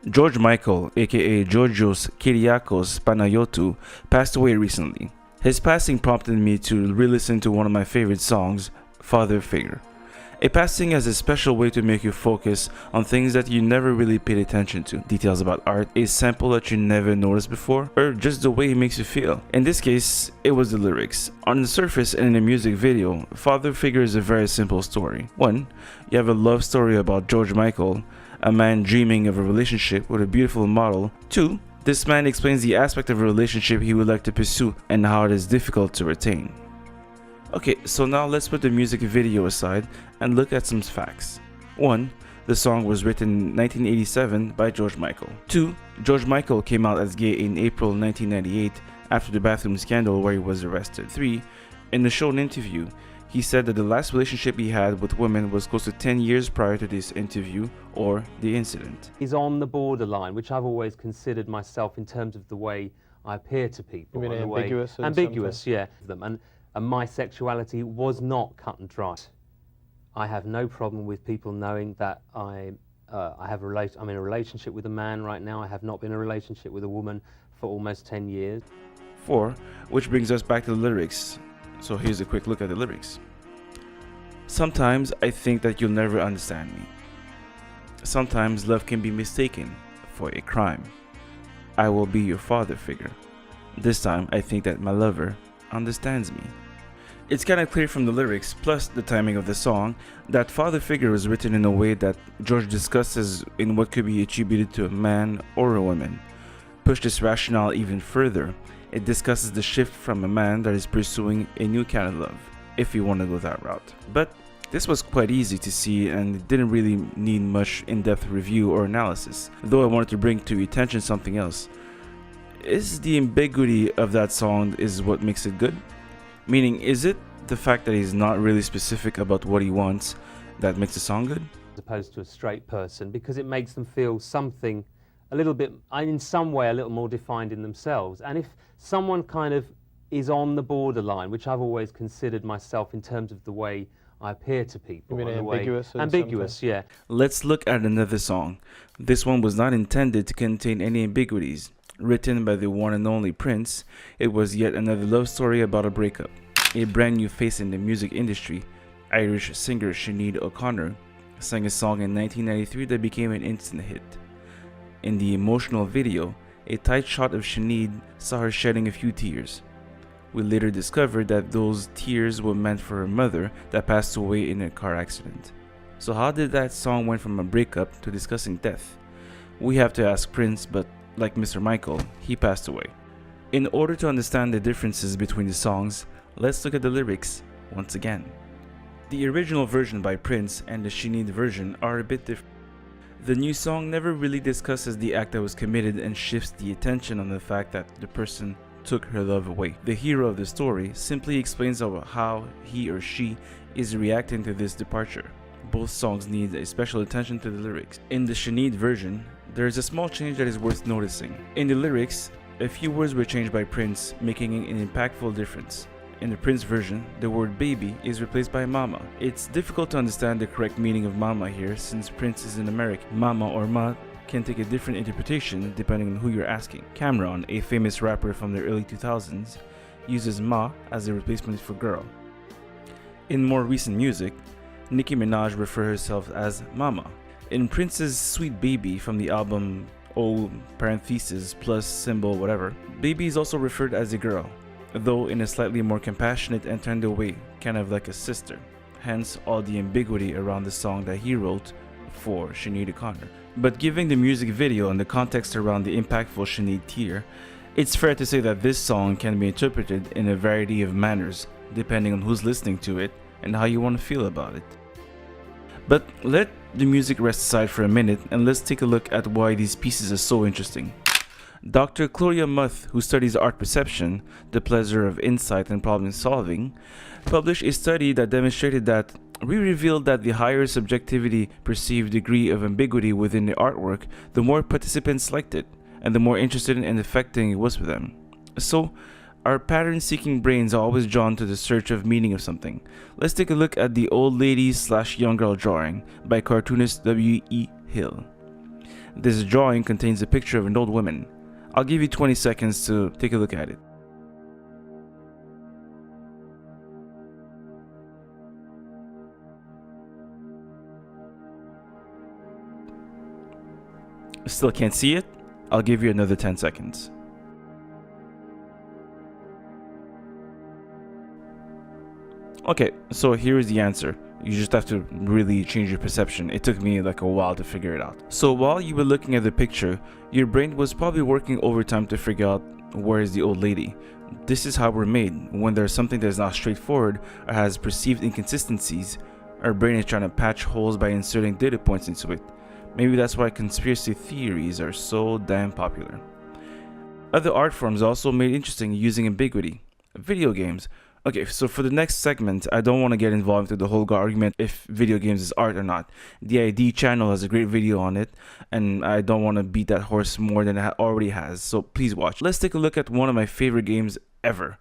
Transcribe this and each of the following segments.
George Michael, aka Georgios Kyriakos Panayotou, passed away recently. His passing prompted me to re-listen to one of my favorite songs, Father Figure. A passing has a special way to make you focus on things that you never really paid attention to. Details about art, a sample that you never noticed before, or just the way it makes you feel. In this case, it was the lyrics. On the surface and in a music video, Father Figure is a very simple story. 1. You have a love story about George Michael, a man dreaming of a relationship with a beautiful model. 2. This man explains the aspect of a relationship he would like to pursue and how it is difficult to retain. Okay, so now let's put the music video aside and look at some facts. 1. The song was written in 1987 by George Michael. 2. George Michael came out as gay in April 1998 after the bathroom scandal where he was arrested. 3. In a shown interview, he said that the last relationship he had with women was close to 10 years prior to this interview or the incident. Is on the borderline, which I've always considered myself in terms of the way I appear to people. You mean ambiguous? Ambiguous, yeah. And my sexuality was not cut and dry. I have no problem with people knowing that I'm in a relationship with a man right now. I have not been in a relationship with a woman for almost 10 years. 4. Which brings us back to the lyrics. So here's a quick look at the lyrics. Sometimes I think that you'll never understand me. Sometimes love can be mistaken for a crime. I will be your father figure. This time I think that my lover understands me. It's kind of clear from the lyrics, plus the timing of the song, that Father Figure was written in a way that George discusses in what could be attributed to a man or a woman. Push this rationale even further, it discusses the shift from a man that is pursuing a new kind of love, if you want to go that route. But this was quite easy to see and it didn't really need much in-depth review or analysis, though I wanted to bring to your attention something else. Is the ambiguity of that song is what makes it good? Meaning, is it the fact that he's not really specific about what he wants that makes the song good? As opposed to a straight person, because it makes them feel something a little bit, in some way, a little more defined in themselves. And if someone kind of is on the borderline, which I've always considered myself in terms of the way I appear to people. You mean ambiguous? Ambiguous, yeah. Let's look at another song. This one was not intended to contain any ambiguities. Written by the one and only Prince, it was yet another love story about a breakup. A brand new face in the music industry, Irish singer Sinead O'Connor, sang a song in 1993 that became an instant hit. In the emotional video, a tight shot of Sinead saw her shedding a few tears. We later discovered that those tears were meant for her mother that passed away in a car accident. So how did that song went from a breakup to discussing death? We have to ask Prince, but like Mr. Michael, he passed away. In order to understand the differences between the songs, let's look at the lyrics once again. The original version by Prince and the Sinead version are a bit different. The new song never really discusses the act that was committed and shifts the attention on the fact that the person took her love away. The hero of the story simply explains how he or she is reacting to this departure. Both songs need a special attention to the lyrics. In the Sinead version, there is a small change that is worth noticing. In the lyrics, a few words were changed by Prince, making an impactful difference. In the Prince version, the word baby is replaced by mama. It's difficult to understand the correct meaning of mama here since Prince is in America. Mama or ma can take a different interpretation depending on who you're asking. Cameron, a famous rapper from the early 2000s, uses ma as a replacement for girl. In more recent music, Nicki Minaj refers herself as mama. In Prince's Sweet Baby from the album O parenthesis plus symbol whatever, baby is also referred as a girl, though in a slightly more compassionate and tender way, kind of like a sister. Hence all the ambiguity around the song that he wrote for Sinead O'Connor. But given the music video and the context around the impactful Sinead tear, it's fair to say that this song can be interpreted in a variety of manners, depending on who's listening to it and how you want to feel about it. But let the music rest aside for a minute and let's take a look at why these pieces are so interesting. Dr. Claudia Muth, who studies art perception, the pleasure of insight and problem solving, published a study that demonstrated that revealed that the higher subjectivity perceived degree of ambiguity within the artwork, the more participants liked it, and the more interested in affecting it was for them. So, our pattern-seeking brains are always drawn to the search of meaning of something. Let's take a look at the old lady / young girl drawing by cartoonist W.E. Hill. This drawing contains a picture of an old woman. I'll give you 20 seconds to take a look at it. Still can't see it? I'll give you another 10 seconds. Okay, so here is the answer. You just have to really change your perception. It took me like a while to figure it out. So while you were looking at the picture, your brain was probably working overtime to figure out where is the old lady. This is how we're made. When there's something that's not straightforward or has perceived inconsistencies, our brain is trying to patch holes by inserting data points into it. Maybe that's why conspiracy theories are so damn popular. Other art forms also made interesting using ambiguity. Video games. Okay, so for the next segment, I don't want to get involved into the whole argument if video games is art or not. The ID channel has a great video on it, and I don't want to beat that horse more than it already has, so please watch. Let's take a look at one of my favorite games ever,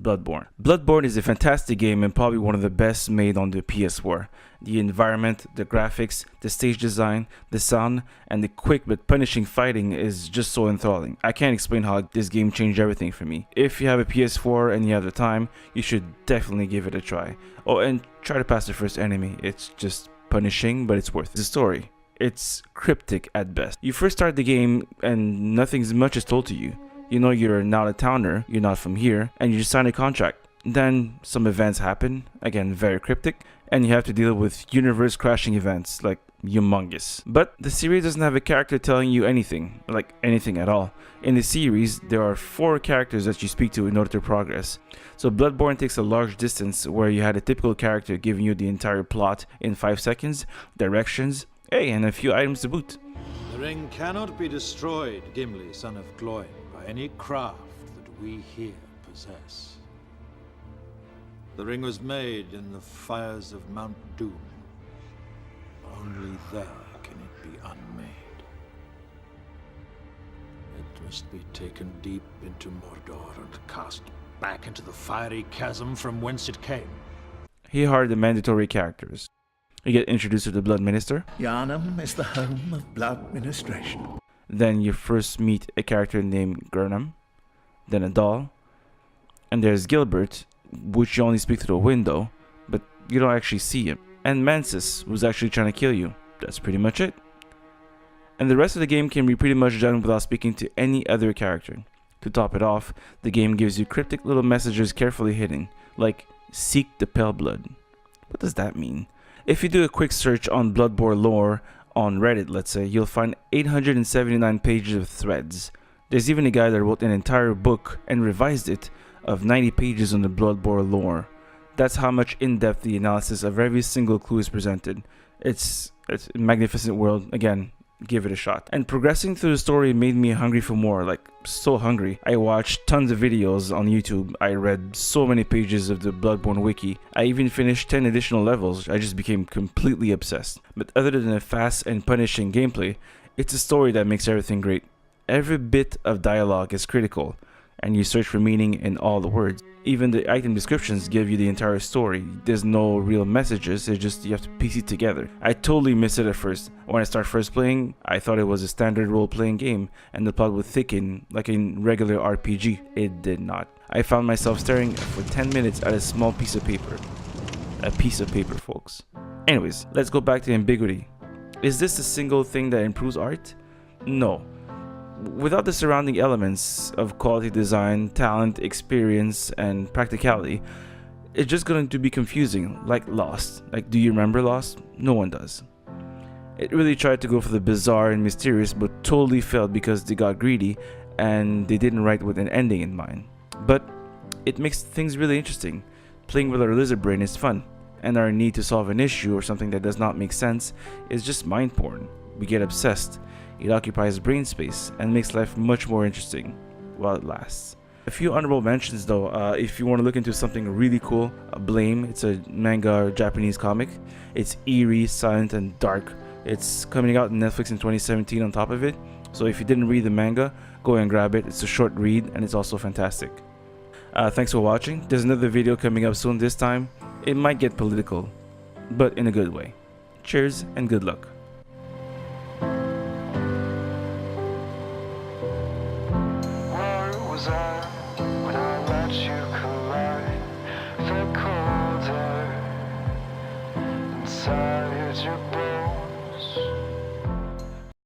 Bloodborne. Bloodborne is a fantastic game and probably one of the best made on the PS4. The environment, the graphics, the stage design, the sound, and the quick but punishing fighting is just so enthralling. I can't explain how this game changed everything for me. If you have a PS4 and you have the time, you should definitely give it a try. Oh, and try to pass the first enemy. It's just punishing, but it's worth it. The story. It's cryptic at best. You first start the game and nothing much is told to you. You know you're not a towner, you're not from here, and you just sign a contract. Then some events happen, again very cryptic, and you have to deal with universe crashing events, like humongous. But the series doesn't have a character telling you anything, like anything at all. In the series, there are 4 characters that you speak to in order to progress. So Bloodborne takes a large distance where you had a typical character giving you the entire plot in 5 seconds, directions, hey, and a few items to boot. The ring cannot be destroyed, Gimli, son of Gloin, by any craft that we here possess. The ring was made in the fires of Mount Doom. Only there can it be unmade. It must be taken deep into Mordor and cast back into the fiery chasm from whence it came. Here are the mandatory characters. You get introduced to the Blood Minister. Yharnam is the home of blood ministration. Then you first meet a character named Gurnam, then a doll, and there's Gilbert, which you only speak through a window, but you don't actually see him. And Mansus, who's actually trying to kill you. That's pretty much it. And the rest of the game can be pretty much done without speaking to any other character. To top it off, the game gives you cryptic little messages carefully hidden, like, seek the pale blood. What does that mean? If you do a quick search on Bloodborne lore on Reddit, let's say, you'll find 879 pages of threads. There's even a guy that wrote an entire book and revised it of 90 pages on the Bloodborne lore. That's how much in-depth the analysis of every single clue is presented. It's a magnificent world. Again, give it a shot. And progressing through the story made me hungry for more, like so hungry. I watched tons of videos on YouTube. I read so many pages of the Bloodborne wiki. I even finished 10 additional levels. I just became completely obsessed. But other than a fast and punishing gameplay, it's a story that makes everything great. Every bit of dialogue is critical, and you search for meaning in all the words. Even the item descriptions give you the entire story. There's no real messages, it's just you have to piece it together. I totally missed it at first. When I started first playing, I thought it was a standard role-playing game, and the plot would thicken like a regular RPG. It did not. I found myself staring for 10 minutes at a small piece of paper. A piece of paper, folks. Anyways, let's go back to Ambiguity. Is this the single thing that improves art? No. Without the surrounding elements of quality design, talent, experience, and practicality, it's just going to be confusing, like Lost. Like, do you remember Lost? No one does. It really tried to go for the bizarre and mysterious, but totally failed because they got greedy and they didn't write with an ending in mind. But it makes things really interesting. Playing with our lizard brain is fun, and our need to solve an issue or something that does not make sense is just mind porn. We get obsessed. It occupies brain space and makes life much more interesting while it lasts. A few honorable mentions though, if you want to look into something really cool, Blame. It's a manga or Japanese comic. It's eerie, silent, and dark. It's coming out on Netflix in 2017 on top of it. So if you didn't read the manga, go and grab it. It's a short read and it's also fantastic. Thanks for watching. There's another video coming up soon. This time, it might get political, but in a good way. Cheers and good luck. desire when I let you collide. The colder inside your bones.